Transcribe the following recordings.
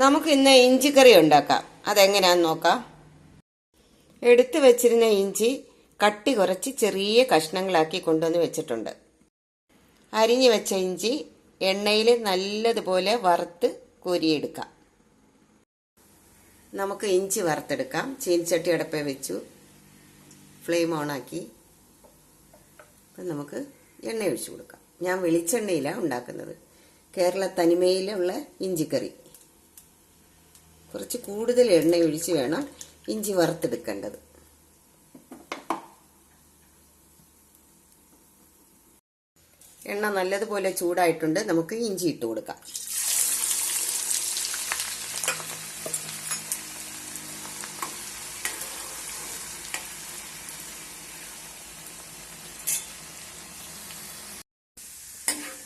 നമുക്ക് ഇന്ന് ഇഞ്ചിക്കറി ഉണ്ടാക്കാം. അതെങ്ങനെയാന്ന് നോക്കാം. എടുത്തു വെച്ചിരുന്ന ഇഞ്ചി കട്ടി കുറച്ച് ചെറിയ കഷ്ണങ്ങളാക്കി കൊണ്ടുവന്ന് വെച്ചിട്ടുണ്ട്. അരിഞ്ഞു വെച്ച ഇഞ്ചി എണ്ണയിൽ നല്ലതുപോലെ വറുത്ത് കോരിയെടുക്കാം. നമുക്ക് ഇഞ്ചി വറുത്തെടുക്കാം. ചീനിച്ചട്ടി അടുപ്പേ വെച്ചു, ഫ്ലെയിം ഓണാക്കി നമുക്ക് എണ്ണ ഒഴിച്ചു കൊടുക്കാം. ഞാൻ വെളിച്ചെണ്ണയിലാണ് ഉണ്ടാക്കുന്നത്. കേരള തനിമയിലുള്ള ഇഞ്ചിക്കറി. കുറച്ച് കൂടുതൽ എണ്ണ ഒഴിച്ച് വേണം ഇഞ്ചി വറുത്തെടുക്കേണ്ടത്. എണ്ണ നല്ലതുപോലെ ചൂടായിട്ടുണ്ട്. നമുക്ക് ഇഞ്ചി ഇട്ട് കൊടുക്കാം.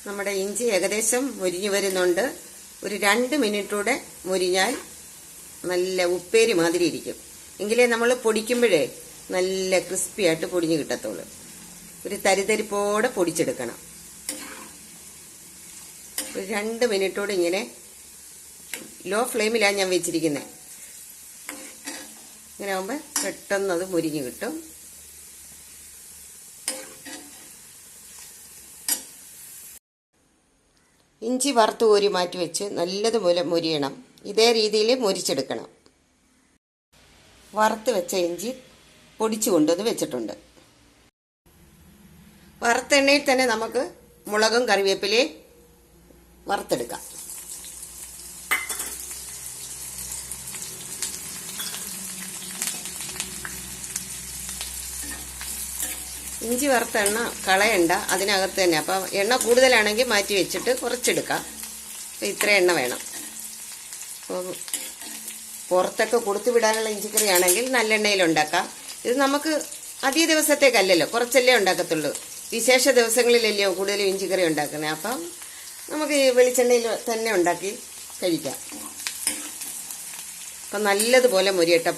നമ്മുടെ ഇഞ്ചി ഏകദേശം മുരിഞ്ഞു വരുന്നുണ്ട്. ഒരു 2 മിനിറ്റൂടെ മുരിഞ്ഞാൽ നല്ല ഉപ്പേരി മാതിരി ഇരിക്കും. എങ്കിലേ നമ്മൾ പൊടിക്കുമ്പോഴേ നല്ല ക്രിസ്പി ആയിട്ട് പൊടിഞ്ഞു കിട്ടത്തുള്ളൂ. ഒരു തരിതരിപ്പോടെ പൊടിച്ചെടുക്കണം. ഒരു 2 മിനിറ്റോടെ ഇങ്ങനെ ലോ ഫ്ലെയിമിലാണ് ഞാൻ വെച്ചിരിക്കുന്നത്. ഇങ്ങനെ ആകുമ്പോൾ പെട്ടെന്ന് അത് മുരിഞ്ഞു കിട്ടും. ഇഞ്ചി വറുത്ത് കോരി മാറ്റി വെച്ച് നല്ലതുപോലെ മുരിയണം. ഇതേ രീതിയിൽ മുരിച്ചെടുക്കണം. വറുത്ത് വെച്ച ഇഞ്ചി പൊടിച്ചു കൊണ്ടുവന്ന് വെച്ചിട്ടുണ്ട്. വറുത്ത എണ്ണയിൽ തന്നെ നമുക്ക് മുളകും കറിവേപ്പിലയും വറുത്തെടുക്കാം. ഇഞ്ചി വറുത്ത എണ്ണ കളയണ്ട, അതിനകത്ത് തന്നെ. അപ്പം എണ്ണ കൂടുതലാണെങ്കിൽ മാറ്റി വെച്ചിട്ട് കുറച്ചെടുക്കാം. അപ്പം ഇത്ര എണ്ണ വേണം. അപ്പോൾ പുറത്തൊക്കെ കൊടുത്തു വിടാനുള്ള ഇഞ്ചിക്കറി ആണെങ്കിൽ നല്ലെണ്ണയിൽ ഉണ്ടാക്കാം. ഇത് നമുക്ക് അധിക ദിവസത്തേക്കല്ലല്ലോ, കുറച്ചല്ലേ ഉണ്ടാക്കത്തുള്ളൂ. വിശേഷ ദിവസങ്ങളിലല്ലയോ കൂടുതലും ഇഞ്ചിക്കറി ഉണ്ടാക്കുന്നത്. അപ്പം നമുക്ക് ഈ വെളിച്ചെണ്ണയിൽ തന്നെ ഉണ്ടാക്കി കഴിക്കാം. അപ്പം നല്ലതുപോലെ മൊരിയട്ടെ.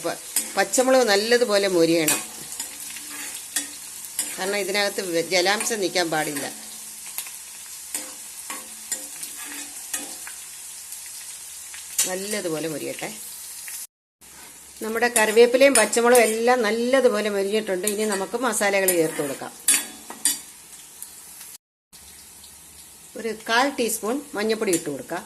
പച്ചമുളക് നല്ലതുപോലെ മൊരിയണം. കാരണം ഇതിനകത്ത് ജലാംശം നിൽക്കാൻ പാടില്ല. നല്ലതുപോലെ മൊരിയട്ടെ. നമ്മുടെ കറിവേപ്പിലയും പച്ചമുളകും എല്ലാം നല്ലതുപോലെ മൊരിഞ്ഞിട്ടുണ്ട്. ഇനി നമുക്ക് മസാലകൾ ചേർത്ത് കൊടുക്കാം. ഒരു 1/4 ടീസ്പൂൺ മഞ്ഞൾപ്പൊടി ഇട്ട് കൊടുക്കാം.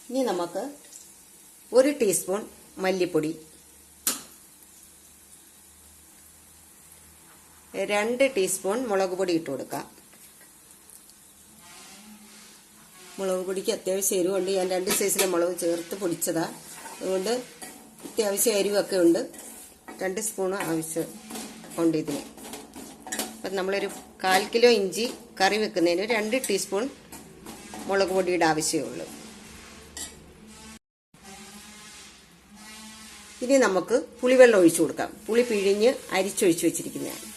ഇനി നമുക്ക് 1 ടീസ്പൂൺ മല്ലിപ്പൊടി, 2 ടീസ്പൂൺ മുളക് പൊടി ഇട്ട് കൊടുക്കാം. മുളക് പൊടിക്ക് അത്യാവശ്യം എരിവുണ്ട്. ഞാൻ 2 സൈസിലെ മുളക് ചേർത്ത് പൊടിച്ചതാ. അതുകൊണ്ട് അത്യാവശ്യം എരിവൊക്കെ ഉണ്ട്. 2 സ്പൂൺ ആവശ്യം ഉണ്ട് ഇതിന്. അപ്പം നമ്മളൊരു 1/4 കിലോ ഇഞ്ചി കറി വെക്കുന്നതിന് 2 ടീസ്പൂൺ മുളക് പൊടിയുടെ ആവശ്യമേ ഉള്ളൂ. ഇനി നമുക്ക് പുളിവെള്ളം ഒഴിച്ചു കൊടുക്കാം. പുളി പിഴിഞ്ഞ് അരിച്ചൊഴിച്ച് വെച്ചിരിക്കുന്നതാണ്.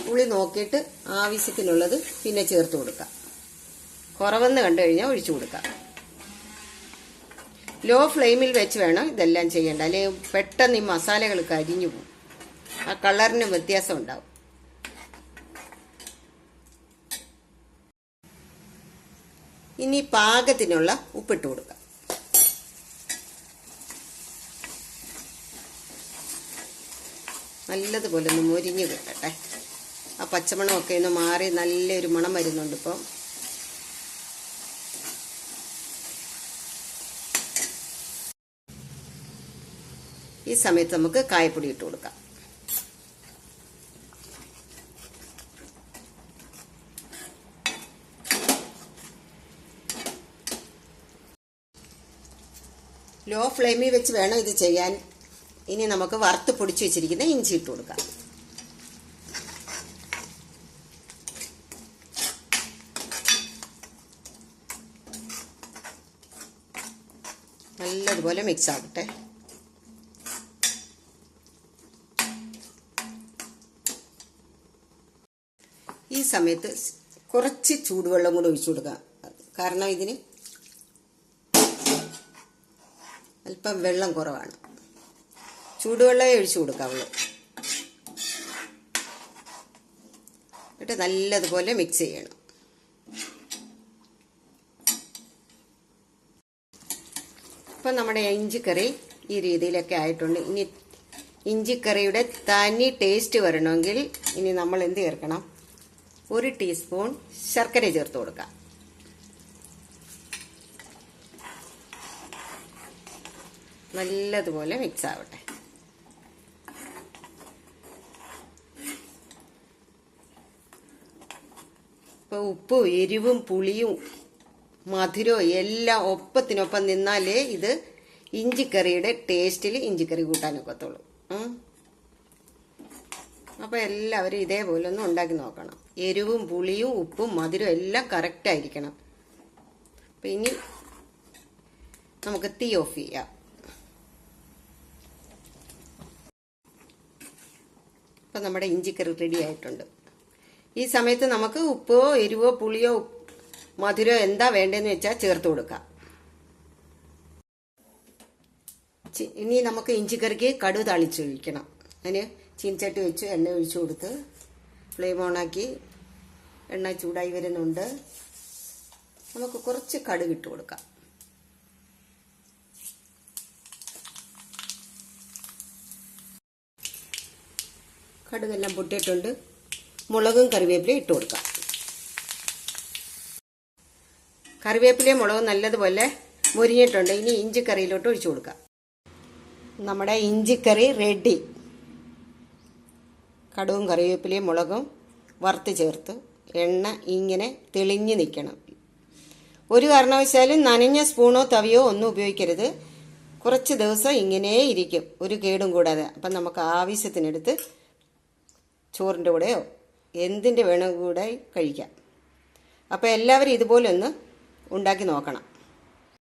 പുളി നോക്കിയിട്ട് ആവശ്യത്തിനുള്ളത് പിന്നെ ചേർത്ത് കൊടുക്കാം. കുറവെന്ന് കണ്ടു കഴിഞ്ഞാൽ ഒഴിച്ചു കൊടുക്കാം. ലോ ഫ്ലെയിമിൽ വെച്ച് വേണം ഇതെല്ലാം ചെയ്യേണ്ട. അല്ലെങ്കിൽ പെട്ടെന്ന് ഈ മസാലകൾ കരിഞ്ഞു പോകും. ആ കളറിന് വ്യത്യാസം ഉണ്ടാവും. ഇനി പാകത്തിനുള്ള ഉപ്പിട്ട് കൊടുക്കാം. നല്ലതുപോലെ ഒന്ന് മൊരിഞ്ഞ് കിട്ടട്ടെ. ആ പച്ചമണമൊക്കെ ഒന്ന് മാറി നല്ലൊരു മണം വരുന്നുണ്ട് ഇപ്പം. ഈ സമയത്ത് നമുക്ക് കായപ്പൊടി ഇട്ട് കൊടുക്കാം. ലോ ഫ്ലെയിമിൽ വെച്ച് വേണം ഇത് ചെയ്യാൻ. ഇനി നമുക്ക് വറുത്ത് പൊടിച്ച് വെച്ചിരിക്കുന്ന ഇഞ്ചി ഇട്ട് കൊടുക്കാം. നല്ലതുപോലെ മിക്സ് ആകട്ടെ. ഈ സമയത്ത് കുറച്ച് ചൂടുവെള്ളം കൂടെ ഒഴിച്ചു കൊടുക്കാം. കാരണം ഇതിന് അല്പം വെള്ളം കുറവാണ്. ചൂടുവെള്ളമേ ഒഴിച്ചു കൊടുക്കാവുള്ളൂ. എന്നിട്ട് നല്ലതുപോലെ മിക്സ് ചെയ്യണം. ഇപ്പം നമ്മുടെ ഇഞ്ചിക്കറി ഈ രീതിയിലൊക്കെ ആയിട്ടുണ്ട്. ഇനി ഇഞ്ചിക്കറിയുടെ തനി ടേസ്റ്റ് വരണമെങ്കിൽ ഇനി നമ്മൾ എന്ത് ചേർക്കണം? 1 ടീസ്പൂൺ ശർക്കര ചേർത്ത് കൊടുക്കാം. നല്ലതുപോലെ മിക്സ് ആവട്ടെ. ഇപ്പോൾ ഉപ്പും എരിവും പുളിയും മധുരവും എല്ലാം ഒപ്പത്തിനൊപ്പം നിന്നാലേ ഇത് ഇഞ്ചിക്കറിയുടെ ടേസ്റ്റിൽ ഇഞ്ചിക്കറി കൂട്ടാനൊക്കത്തുള്ളൂ. അപ്പോൾ എല്ലാവരും ഇതേപോലെ ഒന്ന് ഉണ്ടാക്കി നോക്കണം. എരിവും പുളിയും ഉപ്പും മധുരവും എല്ലാം കറക്റ്റായിരിക്കണം. അപ്പം ഇനി നമുക്ക് തീ ഓഫ് ചെയ്യാം. അപ്പം നമ്മുടെ ഇഞ്ചിക്കറി റെഡി ആയിട്ടുണ്ട്. ഈ സമയത്ത് നമുക്ക് ഉപ്പോ എരിവോ പുളിയോ മധുരോ എന്താ വേണ്ടതെന്ന് വെച്ചാൽ ചേർത്ത് കൊടുക്കാം. ഇനി നമുക്ക് ഇഞ്ചിക്കറിക്ക് കടുക് താളിച്ചൊഴിക്കണം. അതിന് ചീനച്ചട്ടി വെച്ച് എണ്ണ ഒഴിച്ചു കൊടുത്ത് ഫ്ലെയിം ഓണാക്കി എണ്ണ ചൂടായി വരുന്നുണ്ട്. നമുക്ക് കുറച്ച് കടുക് ഇട്ട് കൊടുക്കാം. കടുകെല്ലാം പൊട്ടിയിട്ടുണ്ട്. മുളകും കറിവേപ്പിലയും ഇട്ട് കൊടുക്കാം. കറിവേപ്പിലയും മുളകും നല്ലതുപോലെ മുരിഞ്ഞിട്ടുണ്ട്. ഇനി ഇഞ്ചിക്കറിയിലോട്ട് ഒഴിച്ചു കൊടുക്കാം. നമ്മുടെ ഇഞ്ചിക്കറി റെഡി. കടുകും കറിവേപ്പിലയും മുളകും വറുത്ത് ചേർത്ത് എണ്ണ ഇങ്ങനെ തെളിഞ്ഞ് നിൽക്കണം. ഒരു കാരണവശാലും നനഞ്ഞ സ്പൂണോ തവിയോ ഒന്നും ഉപയോഗിക്കരുത്. കുറച്ച് ദിവസം ഇങ്ങനെ ഇരിക്കും, ഒരു കേടും കൂടാതെ. അപ്പം നമുക്ക് ആവശ്യത്തിനെടുത്ത് ചോറിൻ്റെ കൂടെയോ എന്തിൻ്റെ വേണം കൂടെ കഴിക്കാം. അപ്പോൾ എല്ലാവരും ഇതുപോലെ ഒന്ന് ഉണ്ടാക്കി നോക്കണം.